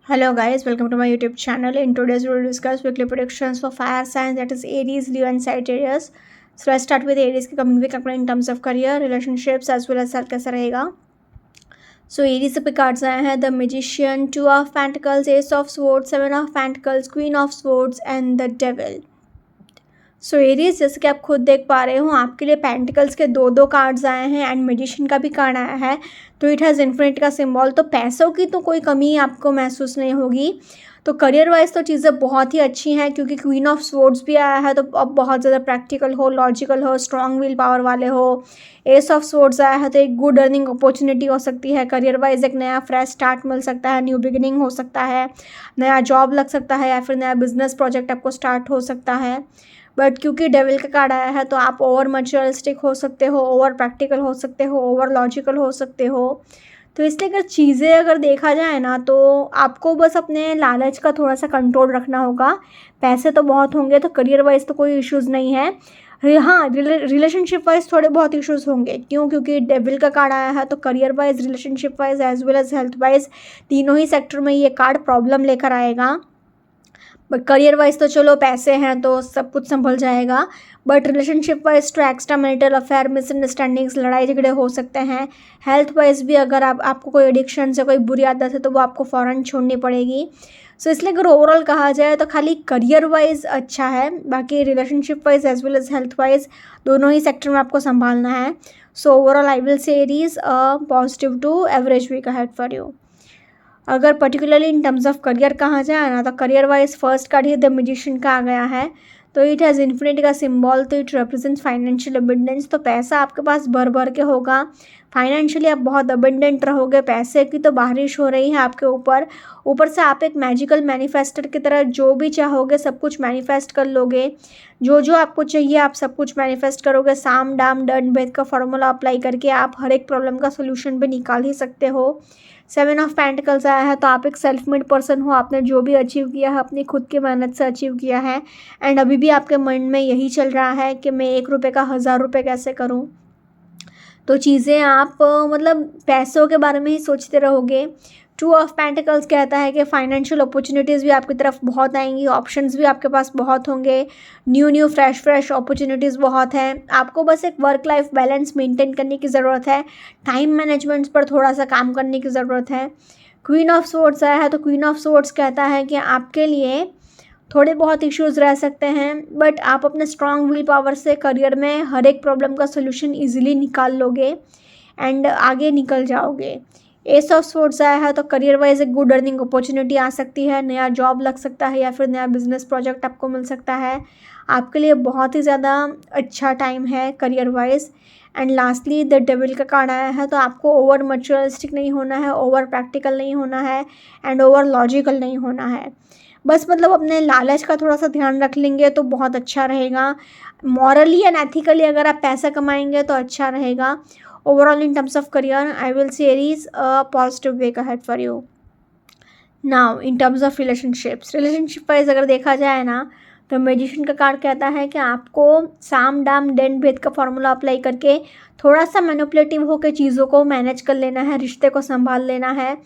Hello guys, welcome to my YouTube channel. In today's video, we'll discuss weekly predictions for fire signs, that is Aries, Leo and Sagittarius. So let's start with Aries की coming week अपने in terms of career, relationships as well as health कैसा रहेगा. So Aries पे cards आए हैं the Magician, Two of Pentacles, Ace of Swords, Seven of Pentacles, Queen of Swords and the Devil. So Aries जैसे कि आप खुद देख पा रहे हो आपके लिए पेंटिकल्स के दो कार्ड्स आए हैं एंड मैजिशियन का भी कार्ड आया है. तो इट हैज़ इन्फिनिटी का सिंबल. तो पैसों की तो कोई कमी आपको महसूस नहीं होगी. तो करियर वाइज तो चीज़ें बहुत ही अच्छी हैं क्योंकि क्वीन ऑफ स्वॉर्ड्स भी आया है. तो अब बहुत ज़्यादा प्रैक्टिकल हो, लॉजिकल हो, स्ट्रॉन्ग विल पावर वाले हो. एस ऑफ स्वॉर्ड्स आया है तो एक गुड अर्निंग अपॉर्चुनिटी हो सकती है. करियर वाइज एक नया फ्रेश स्टार्ट मिल सकता है, न्यू बिगिनिंग हो सकता है, नया जॉब लग सकता है या फिर नया बिजनेस प्रोजेक्ट आपको स्टार्ट हो सकता है. बट क्योंकि डेविल का कार्ड आया है तो आप ओवर मटेरियलिस्टिक हो सकते हो, ओवर प्रैक्टिकल हो सकते हो, ओवर लॉजिकल हो सकते हो. तो इसलिए अगर चीज़ें अगर देखा जाए ना तो आपको बस अपने लालच का थोड़ा सा कंट्रोल रखना होगा. पैसे तो बहुत होंगे तो करियर वाइज तो कोई इश्यूज़ नहीं है. हाँ, रिलेशनशिप वाइज थोड़े बहुत इश्यूज़ होंगे. क्यों? क्योंकि डेविल का कार्ड आया है तो career wise, relationship wise as well as health wise तीनों ही सेक्टर में ये कार्ड प्रॉब्लम लेकर आएगा. बट करियर वाइज तो चलो पैसे हैं तो सब कुछ संभल जाएगा. बट रिलेशनशिप वाइज तो एक्स्ट्रा मैरिटल अफेयर, मिसअंडरस्टैंडिंग्स, लड़ाई झगड़े हो सकते हैं. हेल्थ वाइज भी अगर आपको कोई एडिक्शन से कोई बुरी आदत है तो वो आपको फ़ौरन छोड़नी पड़ेगी. सो इसलिए अगर ओवरऑल कहा जाए तो खाली करियर वाइज अच्छा है, बाकी relationship wise as well as health wise दोनों ही सेक्टर में आपको संभालना है. So overall I will say Aries positive to average week ahead for you. अगर particularly in terms of career कहा जाए ना तो करियर वाइज फर्स्ट कार्ड ही द मैजिशियन का आ गया है. तो इट हैज़ इन्फिनिटी का सिंबल. तो इट रिप्रेजेंट्स फाइनेंशियल अबंडेंस. तो पैसा आपके पास भर भर के होगा. फाइनेंशियली आप बहुत अबंडेंट रहोगे. पैसे की तो बारिश हो रही है आपके ऊपर से आप एक मैजिकल मैनिफेस्टर की तरह जो भी चाहोगे सब कुछ मैनिफेस्ट कर लोगे. जो आपको चाहिए आप सब कुछ मैनिफेस्ट करोगे. साम डाम डन भेद का फॉर्मूला अप्लाई करके आप हर एक प्रॉब्लम का सोल्यूशन भी निकाल ही सकते हो. सेवन ऑफ पेंटिकल्स आया है तो आप एक सेल्फ मेड पर्सन हो. आपने जो भी अचीव किया है अपनी खुद की मेहनत से अचीव किया है एंड अभी भी आपके मन में यही चल रहा है कि मैं 1 रुपये का 1000 रुपये कैसे करूं. तो चीज़ें आप मतलब पैसों के बारे में ही सोचते रहोगे. टू ऑफ पेंटिकल्स कहता है कि फाइनेंशियल अपॉर्चुनिटीज़ भी आपकी तरफ बहुत आएंगी, ऑप्शंस भी आपके पास बहुत होंगे, न्यू फ्रेश अपॉर्चुनिटीज़ बहुत हैं. आपको बस एक वर्क लाइफ बैलेंस मेंटेन करने की ज़रूरत है. टाइम मैनेजमेंट पर थोड़ा सा काम करने की ज़रूरत है. क्वीन ऑफ सोर्ड्स आया है तो क्वीन ऑफ सोर्ड्स कहता है कि आपके लिए थोड़े बहुत इश्यूज़ रह सकते हैं बट आप अपने स्ट्रॉन्ग विल पावर से करियर में हर एक प्रॉब्लम का सोल्यूशन ईजिली निकाल लोगे एंड आगे निकल जाओगे. एस ऑफ सोर्ड्स आया है तो करियर वाइज एक गुड अर्निंग अपॉर्चुनिटी आ सकती है. नया जॉब लग सकता है या फिर नया बिजनेस प्रोजेक्ट आपको मिल सकता है. आपके लिए बहुत ही ज़्यादा अच्छा टाइम है career wise. And lastly the devil का कार्ड आया है तो आपको ओवर मटेरियलिस्टिक नहीं होना है, ओवर प्रैक्टिकल नहीं होना है एंड ओवर लॉजिकल नहीं होना है. बस मतलब अपने लालच का थोड़ा सा ध्यान रख लेंगे तो बहुत अच्छा रहेगा. मॉरली एंड एथिकली अगर आप पैसा कमाएंगे तो अच्छा रहेगा. Overall in terms of career I will say Aries a positive week ahead for you. Now in terms of relationship wise अगर देखा जाए ना तो मैजिशियन का कार्ड कहता है कि आपको साम डाम डेन भेद का फॉर्मूला अप्लाई करके थोड़ा सा मैनिपुलेटिव होकर चीज़ों को मैनेज कर लेना है, रिश्ते को संभाल लेना है.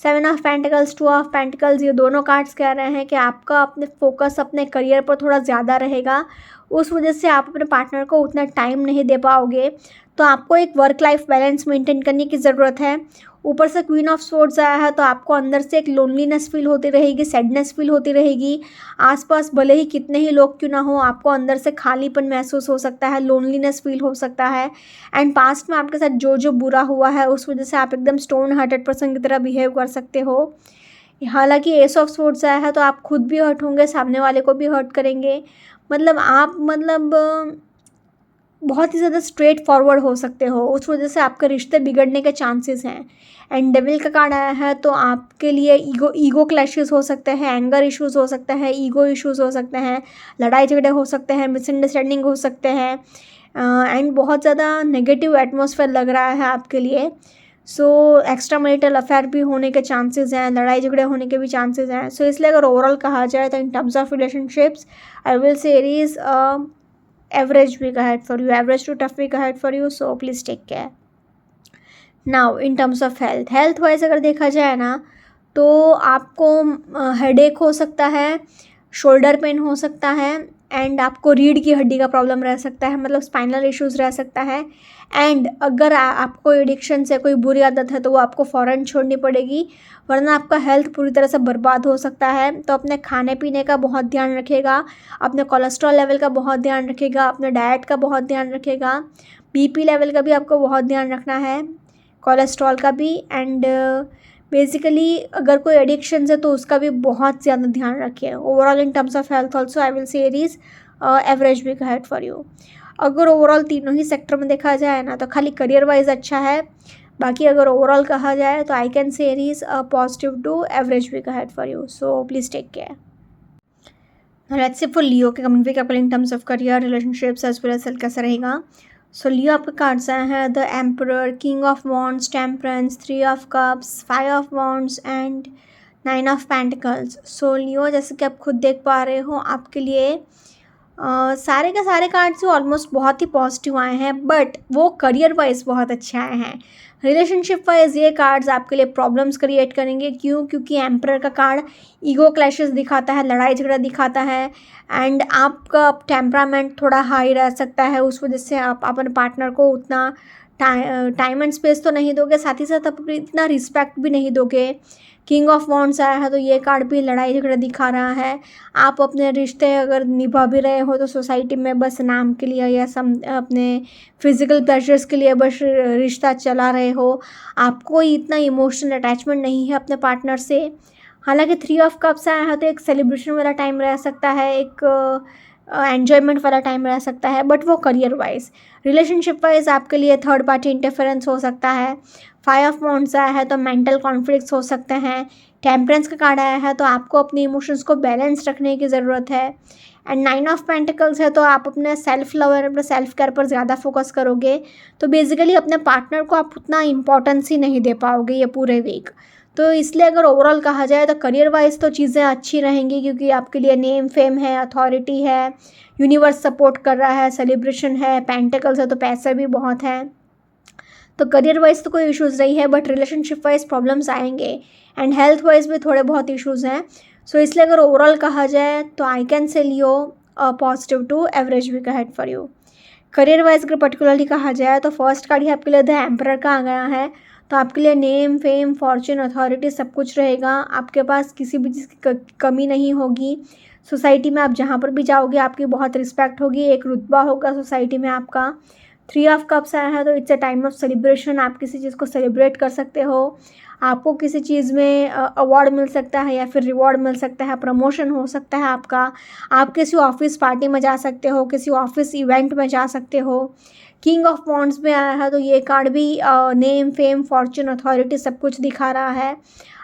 Seven of pentacles, two of pentacles ये दोनों कार्ड्स कह रहे हैं कि आपका अपने फोकस अपने करियर पर थोड़ा ज़्यादा रहेगा. उस वजह से आप अपने पार्टनर को उतना टाइम नहीं दे पाओगे. तो आपको एक वर्क लाइफ बैलेंस मेंटेन करने की ज़रूरत है. ऊपर से क्वीन ऑफ स्वॉर्ड्स आया है तो आपको अंदर से एक लोनलीनेस फील होती रहेगी, सैडनेस फील होती रहेगी. आसपास भले ही कितने ही लोग क्यों ना हो आपको अंदर से खालीपन महसूस हो सकता है, लोनलीनेस फील हो सकता है. एंड पास्ट में आपके साथ जो बुरा हुआ है उस वजह से आप एकदम स्टोन हार्टेड पर्सन की तरह बिहेव कर सकते हो. हालांकि एस ऑफ स्वॉर्ड्स आया है तो आप खुद भी हर्ट होंगे, सामने वाले को भी हर्ट करेंगे. मतलब आप बहुत ही ज़्यादा स्ट्रेट फॉरवर्ड हो सकते हो. उस वजह से आपके रिश्ते बिगड़ने के चांसेस हैं. एंड डेविल का कार्ड आया है तो आपके लिए ईगो क्लैशेस हो सकते हैं, एंगर इश्यूज़ हो सकते हैं, ईगो इश्यूज़ हो सकते हैं, लड़ाई झगड़े हो सकते हैं, मिसअंडरस्टैंडिंग हो सकते हैं एंड बहुत ज़्यादा नेगेटिव एटमॉस्फेयर लग रहा है आपके लिए. सो एक्स्ट्रा मैरिटल अफेयर भी होने के चांसेस हैं, लड़ाई झगड़े होने के भी चांसेस हैं. सो इसलिए अगर ओवरऑल कहा जाए तो in terms of relationships I will say Aries average week ahead for you, average to tough week ahead for you, so please take care. Now in terms of health wise अगर देखा जाए ना तो आपको headache हो सकता है, shoulder pain हो सकता है, एंड आपको रीढ़ की हड्डी का प्रॉब्लम रह सकता है, मतलब स्पाइनल इश्यूज़ रह सकता है। एंड अगर आपको एडिक्शन से कोई बुरी आदत है तो वो आपको फ़ौरन छोड़नी पड़ेगी, वरना आपका हेल्थ पूरी तरह से बर्बाद हो सकता है। तो अपने खाने पीने का बहुत ध्यान रखिएगा, अपने कोलेस्ट्रॉल लेवल का बहुत ध्यान रखिएगा, अपने डाइट का बहुत ध्यान रखिएगा, बीपी लेवल का भी आपको बहुत ध्यान रखना है, कोलेस्ट्रॉल का भी। एंड बेसिकली अगर कोई एडिक्शन है तो उसका भी बहुत ज़्यादा ध्यान रखिए। Overall in terms of health also I will say Aries average week head for you. अगर ओवरऑल तीनों ही सेक्टर में देखा जाए ना तो खाली करियर वाइज अच्छा है, बाकी अगर ओवरऑल कहा जाए तो I can say Aries positive to average week head for you, so please take care. Let's say for Leo के कमिंग वीक आपका in terms of career, relationships as well as health कैसा रहेगा। So Leo आपके cards आए हैं the emperor, king of wands, temperance, 3 of cups, 5 of wands and 9 of pentacles. So Leo जैसे कि आप खुद देख पा रहे हो आपके लिए सारे के सारे कार्ड्स ऑलमोस्ट बहुत ही पॉजिटिव आए हैं, बट वो करियर वाइज बहुत अच्छे आए हैं। रिलेशनशिप वाइज ये कार्ड्स आपके लिए प्रॉब्लम्स क्रिएट करेंगे। क्यों? क्योंकि एम्परर का कार्ड ईगो क्लैशेस दिखाता है, लड़ाई झगड़ा दिखाता है, एंड आपका टेम्परामेंट थोड़ा हाई रह सकता है। उस वजह से आप अपने पार्टनर को उतना टाइम एंड स्पेस तो नहीं दोगे, साथ ही साथ आप इतना रिस्पेक्ट भी नहीं दोगे। किंग ऑफ वॉन्ड्स आया है तो ये कार्ड भी लड़ाई झगड़ा दिखा रहा है। आप अपने रिश्ते अगर निभा भी रहे हो तो सोसाइटी में बस नाम के लिए या अपने फिजिकल प्लेजर्स के लिए बस रिश्ता चला रहे हो, आपको इतना इमोशनल अटैचमेंट नहीं है अपने पार्टनर से। हालांकि 3 ऑफ कप्स आया है तो एक सेलिब्रेशन वाला टाइम रह सकता है, एक एन्जॉयमेंट वाला टाइम रह सकता है, बट वो करियर वाइज। रिलेशनशिप वाइज आपके लिए थर्ड पार्टी इंटरफेरेंस हो सकता है। 5 ऑफ वॉन्ड्स आया है तो मेंटल कॉन्फ्लिक्ट्स हो सकते हैं। टेम्परेंस का कार्ड आया है तो आपको अपने इमोशंस को बैलेंस रखने की ज़रूरत है। एंड 9 ऑफ पेंटिकल्स है तो आप अपने सेल्फ लव और अपने सेल्फ केयर पर ज़्यादा फोकस करोगे। तो बेसिकली अपने पार्टनर को आप उतना इंपॉर्टेंस ही नहीं दे पाओगे ये पूरे वीक। तो इसलिए अगर ओवरऑल कहा जाए तो करियर वाइज तो चीज़ें अच्छी रहेंगी, क्योंकि आपके लिए नेम फेम है, अथॉरिटी है, यूनिवर्स सपोर्ट कर रहा है, सेलिब्रेशन है, पेंटिकल्स है तो पैसे भी बहुत हैं। तो करियर वाइज तो कोई इश्यूज़ नहीं है, बट रिलेशनशिप वाइज प्रॉब्लम्स आएंगे, एंड हेल्थ वाइज भी थोड़े बहुत इश्यूज़ हैं। सो इसलिए अगर ओवरऑल कहा जाए तो I can say Leo positive to average week ahead for you. Career wise अगर पर्टिकुलरली कहा जाए तो फर्स्ट कार्ड ही आपके लिए द एम्परर का आ गया है। तो आपके लिए नेम फेम फॉर्चून अथॉरिटी सब कुछ रहेगा, आपके पास किसी भी चीज़ की कमी नहीं होगी। सोसाइटी में आप जहाँ पर भी जाओगे आपकी बहुत रिस्पेक्ट होगी, एक रुतबा होगा सोसाइटी में आपका। 3 ऑफ कप्स आया है तो it's a time of celebration, आप किसी चीज़ को सेलिब्रेट कर सकते हो, आपको किसी चीज़ में अवार्ड मिल सकता है या फिर रिवॉर्ड मिल सकता है, प्रमोशन हो सकता है आपका, आप किसी ऑफिस पार्टी में जा सकते हो, किसी ऑफिस इवेंट में जा सकते हो। किंग ऑफ वॉन्ड्स में आया है तो ये कार्ड भी नेम फेम फॉर्चून अथॉरिटी सब कुछ दिखा रहा है।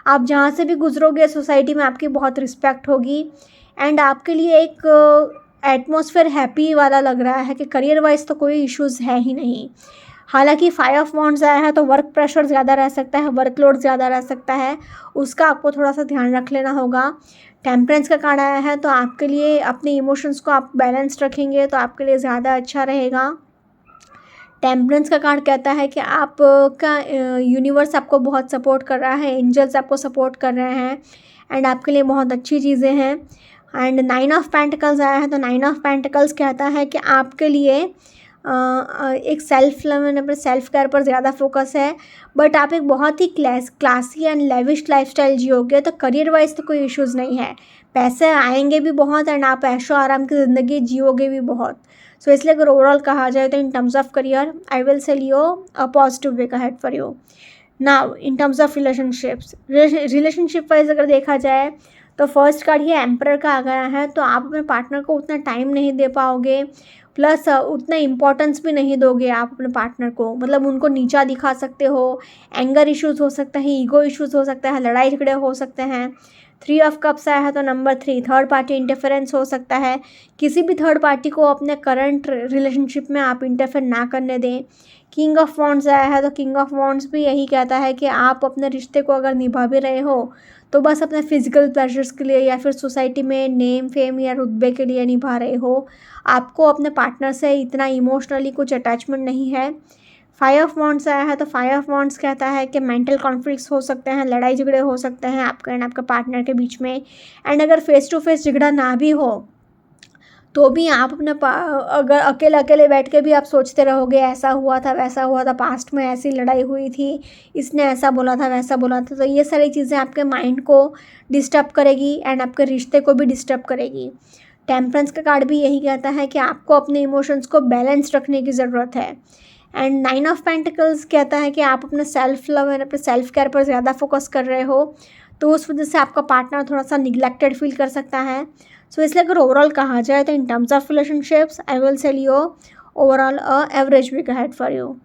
आप जहाँ से भी गुजरोगे सोसाइटी में आपकी बहुत रिस्पेक्ट होगी, एंड आपके लिए एक एटमॉस्फेयर हैप्पी वाला लग रहा है कि करियर वाइज तो कोई इश्यूज़ है ही नहीं। हालांकि 5 ऑफ वॉन्ड्स आया है तो वर्क प्रेशर ज़्यादा रह सकता है, वर्कलोड ज़्यादा रह सकता है, उसका आपको थोड़ा सा ध्यान रख लेना होगा। टेम्परेंस का कार्ड आया है तो आपके लिए अपने इमोशंस को आप बैलेंस रखेंगे तो आपके लिए ज़्यादा अच्छा रहेगा। टेम्परेंस का कार्ड कहता है कि आपका यूनिवर्स आपको बहुत सपोर्ट कर रहा है, एंजल्स आपको सपोर्ट कर रहे हैं, एंड आपके लिए बहुत अच्छी चीज़ें हैं। एंड 9 ऑफ पेंटिकल्स आया है तो 9 ऑफ पेंटिकल्स कहता है कि आपके लिए एक सेल्फ लव एंड अपने सेल्फ केयर पर ज़्यादा फोकस है, बट आप एक बहुत ही क्लासी एंड लेविश लाइफस्टाइल जियोगे। तो करियर वाइज तो कोई इश्यूज़ नहीं है, पैसे आएंगे भी बहुत एंड आप ऐशो आराम की ज़िंदगी जियोगे भी बहुत। सो इसलिए अगर ओवरऑल कहा जाए तो in terms of career I will से लियो a positive way ahead for you. Now in terms of relationship wise अगर देखा जाए तो फर्स्ट कार्ड ये एम्परर का आ गया है तो आप अपने पार्टनर को उतना टाइम नहीं दे पाओगे, प्लस उतना इम्पोर्टेंस भी नहीं दोगे आप अपने पार्टनर को, मतलब उनको नीचा दिखा सकते हो, एंगर इश्यूज़ हो सकता है, ईगो इश्यूज़ हो सकता है, लड़ाई झगड़े हो सकते हैं। 3 ऑफ कप्स आया है तो नंबर 3 थर्ड पार्टी इंटरफेरेंस हो सकता है, किसी भी थर्ड पार्टी को अपने करंट रिलेशनशिप में आप इंटरफेयर ना करने दें। किंग ऑफ वॉन्ड्स आया है तो किंग ऑफ वॉन्ड्स भी यही कहता है कि आप अपने रिश्ते को अगर निभा भी रहे हो तो बस अपने फिजिकल प्लेजर्स के लिए या फिर सोसाइटी में नेम फेम या रुतबे के लिए निभा रहे हो, आपको अपने पार्टनर से इतना इमोशनली कुछ अटैचमेंट नहीं है। फाइव ऑफ वॉन्ड्स आया है तो फाइव ऑफ वॉन्ड्स कहता है कि मेंटल कॉन्फ्लिक्ट्स हो सकते हैं, लड़ाई झगड़े हो सकते हैं आपके एंड आपके पार्टनर के बीच में। एंड अगर फेस टू फेस झगड़ा ना भी हो तो भी आप अपने अगर अकेले अकेले बैठ के भी आप सोचते रहोगे ऐसा हुआ था वैसा हुआ था, पास्ट में ऐसी लड़ाई हुई थी, इसने ऐसा बोला था वैसा बोला था, तो ये सारी चीज़ें आपके माइंड को डिस्टर्ब करेगी एंड आपके रिश्ते को भी डिस्टर्ब करेगी। टेम्परेंस का कार्ड भी यही कहता है कि आपको अपने इमोशंस को बैलेंस रखने की ज़रूरत है। एंड नाइन ऑफ पेंटिकल्स कहता है कि आप अपने सेल्फ लव एंड अपने सेल्फ केयर पर ज़्यादा फोकस कर रहे हो, तो उस वजह से आपका पार्टनर थोड़ा सा निगलेक्टेड फील कर सकता है। सो इसलिए अगर ओवरऑल कहा जाए तो in terms of relationships I will tell you overall a average week ahead for you.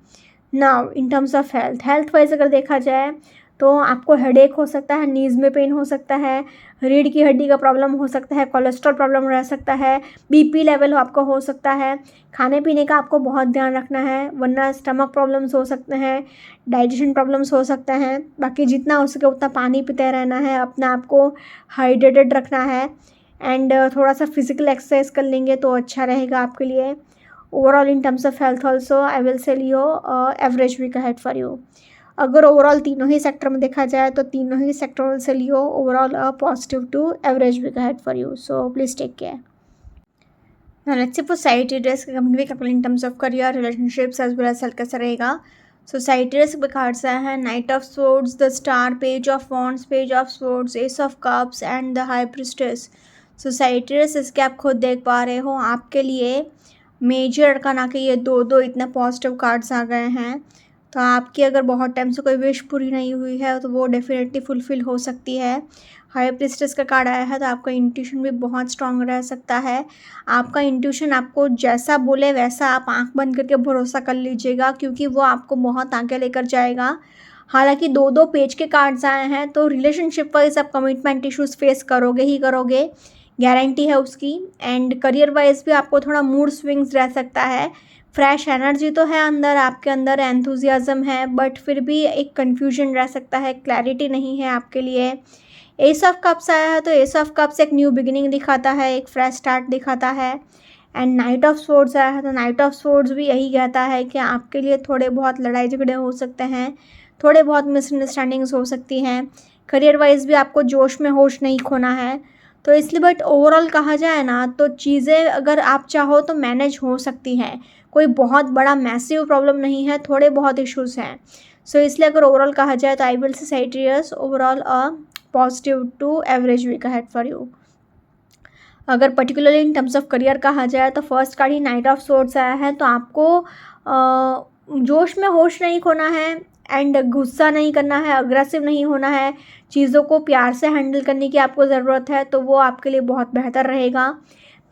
Now in terms of health wise अगर देखा जाए तो आपको हेडेक हो सकता है, नीज में पेन हो सकता है, रीढ़ की हड्डी का प्रॉब्लम हो सकता है, कोलेस्ट्रॉल प्रॉब्लम रह सकता है, बीपी लेवल आपका हो सकता है, खाने पीने का आपको बहुत ध्यान रखना है वरना स्टमक प्रॉब्लम्स हो सकते हैं, डाइजेशन प्रॉब्लम्स हो सकते हैं। बाकी जितना हो सके उतना पानी पीते रहना है, अपने आप को हाइड्रेटेड रखना है एंड थोड़ा सा फिजिकल एक्सरसाइज कर लेंगे तो अच्छा रहेगा आपके लिए। Overall in terms of health also I will sell you average week ahead for you. अगर ओवरऑल तीनों ही सेक्टर में देखा जाए तो तीनों ही sector will sell you overall a positive to average week ahead for you, so please take care. Now let's see for Sagittarius coming week in terms of career, relationships as well as health कैसा रहेगा। So Sagittarius के cards आया है night of swords, the star, page of wands, page of swords, S of cups and the high priestess. So Sagittarius इसके आप खुद देख पा रहे हो आपके लिए मेजर अरकाना के ये दो इतने पॉजिटिव कार्ड्स आ गए हैं, तो आपकी अगर बहुत टाइम से कोई विश पूरी नहीं हुई है तो वो डेफिनेटली फुलफिल हो सकती है। हाई प्रिस्टेस का कार्ड आया है तो आपका इंट्यूशन भी बहुत स्ट्रांग रह सकता है। आपका इंट्यूशन आपको जैसा बोले वैसा आप आंख बंद करके भरोसा कर लीजिएगा क्योंकि वो आपको बहुत आगे लेकर जाएगा। हालांकि दो पेज के कार्ड्स आए हैं तो रिलेशनशिप वाइज आप कमिटमेंट इश्यूज फेस करोगे ही करोगे, गारंटी है उसकी। एंड करियर वाइज भी आपको थोड़ा मूड स्विंग्स रह सकता है। फ्रेश एनर्जी तो है अंदर, आपके अंदर एंथुजियाज्म है, बट फिर भी एक कन्फ्यूजन रह सकता है, क्लैरिटी नहीं है आपके लिए। एस ऑफ कप्स आया है तो एस ऑफ कप्स एक न्यू बिगिनिंग दिखाता है, एक फ्रेश स्टार्ट दिखाता है। एंड नाइट ऑफ स्वॉर्ड्स आया है तो नाइट ऑफ स्वॉर्ड्स भी यही कहता है कि आपके लिए थोड़े बहुत लड़ाई झगड़े हो सकते हैं, थोड़े बहुत मिसअंडरस्टैंडिंग्स हो सकती हैं। करियर वाइज भी आपको जोश में होश नहीं खोना है, तो इसलिए बट ओवरऑल कहा जाए ना तो चीज़ें अगर आप चाहो तो मैनेज हो सकती हैं, कोई बहुत बड़ा मैसिव प्रॉब्लम नहीं है, थोड़े बहुत इश्यूज़ हैं। सो इसलिए अगर ओवरऑल कहा जाए तो I will say Sagittarius overall a positive to average week ahead for you. अगर particularly in terms of career कहा जाए तो फर्स्ट कार्ड ही नाइट ऑफ स्वॉर्ड्स आया है तो आपको जोश में होश नहीं खोना है एंड गुस्सा नहीं करना है, अग्रेसिव नहीं होना है, चीज़ों को प्यार से हैंडल करने की आपको ज़रूरत है, तो वो आपके लिए बहुत बेहतर रहेगा।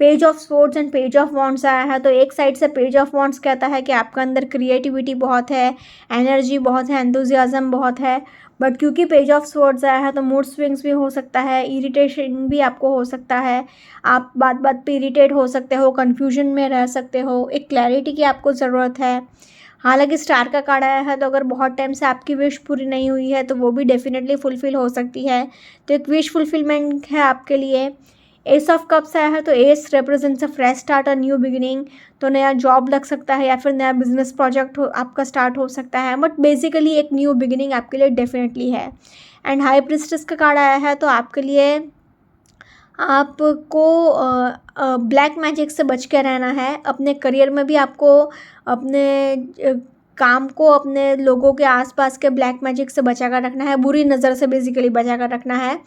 Page of swords and page of wands आया है तो एक साइड से पेज ऑफ वॉन्ड्स कहता है कि आपके अंदर क्रिएटिविटी बहुत है, एनर्जी बहुत है, एंथुजियाज्म बहुत है, बट क्योंकि पेज ऑफ स्वॉर्ड्स आया है तो मूड स्विंग्स भी हो सकता है, इरिटेशन भी आपको हो सकता है, आप बात बात पे इरिटेट हो सकते हो, कन्फ्यूजन में रह सकते हो, एक क्लैरिटी की आपको ज़रूरत है। हालांकि स्टार का कार्ड आया है तो अगर बहुत टाइम से आपकी विश पूरी नहीं हुई है तो वो भी डेफिनेटली फुलफ़िल हो सकती है, तो एक विश फुलफिलमेंट है आपके लिए। एस ऑफ कप्स आया है तो S represents a fresh start, a new beginning, तो नया जॉब लग सकता है या फिर नया बिजनेस प्रोजेक्ट आपका स्टार्ट हो सकता है, बट बेसिकली एक न्यू बिगिनिंग आपके लिए डेफिनेटली है। एंड हाई प्रिस्टेस का कार्ड आया है तो आपके लिए आपको ब्लैक मैजिक से बच के रहना है। अपने करियर में भी आपको अपने काम को, अपने लोगों के आसपास के ब्लैक मैजिक से बचा कर रखना है, बुरी नज़र से बेसिकली बचा कर रखना है।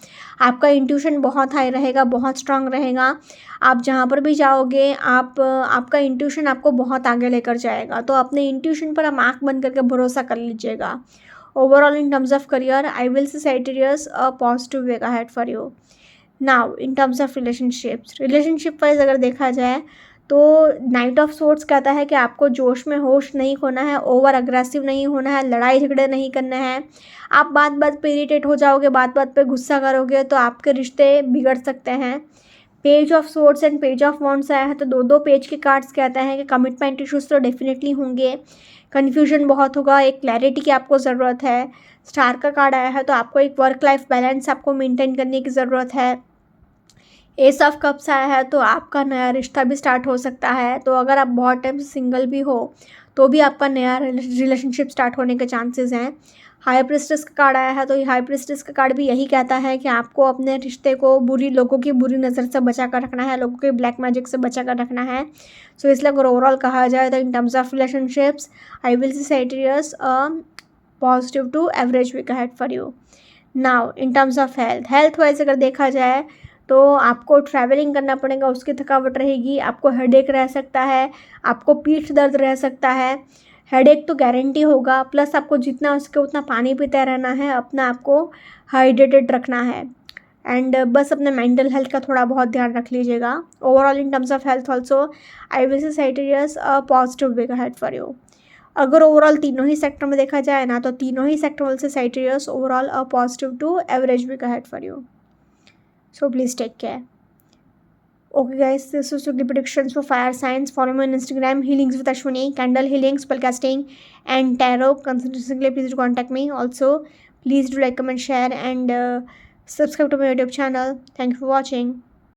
आपका इंट्यूशन बहुत हाई रहेगा, बहुत स्ट्रांग रहेगा, आप जहाँ पर भी जाओगे आपका इंट्यूशन आपको बहुत आगे लेकर जाएगा, तो अपने इंट्यूशन पर आप आँख बंद करके भरोसा कर लीजिएगा। Overall in terms of career I will say Sagittarius a positive way ahead for you. Now in terms of relationship wise अगर देखा जाए तो नाइट ऑफ स्वॉर्ड्स कहता है कि आपको जोश में होश नहीं खोना है, ओवर अग्रेसिव नहीं होना है, लड़ाई झगड़े नहीं करने हैं। आप बात बात पे इरिटेट हो जाओगे, बात बात पे गुस्सा करोगे तो आपके रिश्ते बिगड़ सकते हैं। Page of swords and page of wands आया है तो दो पेज के कार्ड्स कहते हैं कि कमिटमेंट इश्यूज तो डेफिनेटली होंगे, कन्फ्यूजन बहुत होगा, एक क्लैरिटी की आपको ज़रूरत है। स्टार का कार्ड आया है तो आपको एक वर्क लाइफ बैलेंस आपको मेंटेन करने की ज़रूरत है। एस ऑफ कप्स आया है तो आपका नया रिश्ता भी स्टार्ट हो सकता है, तो अगर आप बहुत टाइम से सिंगल भी हो तो भी आपका नया रिलेशनशिप स्टार्ट होने के चांसेस हैं। हाई प्रिस्टेस का कार्ड आया है, तो हाई प्रिस्टेस का कार्ड भी यही कहता है कि आपको अपने रिश्ते को लोगों की बुरी नज़र से बचा कर रखना है, लोगों के ब्लैक मैजिक से बचा कर रखना है। सो इसलिए अगर ओवरऑल कहा जाए तो in terms of relationships I will see Sagittarius positive to average week ahead for you. Now in terms of health wise अगर देखा जाए तो आपको ट्रैवलिंग करना पड़ेगा, उसकी थकावट रहेगी, आपको हेडेक रह सकता है, आपको पीठ दर्द रह सकता है। हेडेक तो गारंटी होगा, प्लस आपको जितना हो सके उतना पानी पीते रहना है, अपना आपको हाइड्रेटेड रखना है एंड बस अपने मेंटल हेल्थ का थोड़ा बहुत ध्यान रख लीजिएगा। Overall in terms of health also I will say Sagittarius positive week ahead for you. अगर ओवरऑल तीनों ही सेक्टर में देखा जाए ना, तो तीनों ही सेक्टर से Sagittarius overall positive to average week ahead for you. So please take care. Okay guys, this is weekly predictions for fire signs. Follow me on Instagram, healings with Ashwini, candle healing, spellcasting and tarot consultation. Please do contact me. Also please do like, comment, share and subscribe to my YouTube channel. Thank you for watching.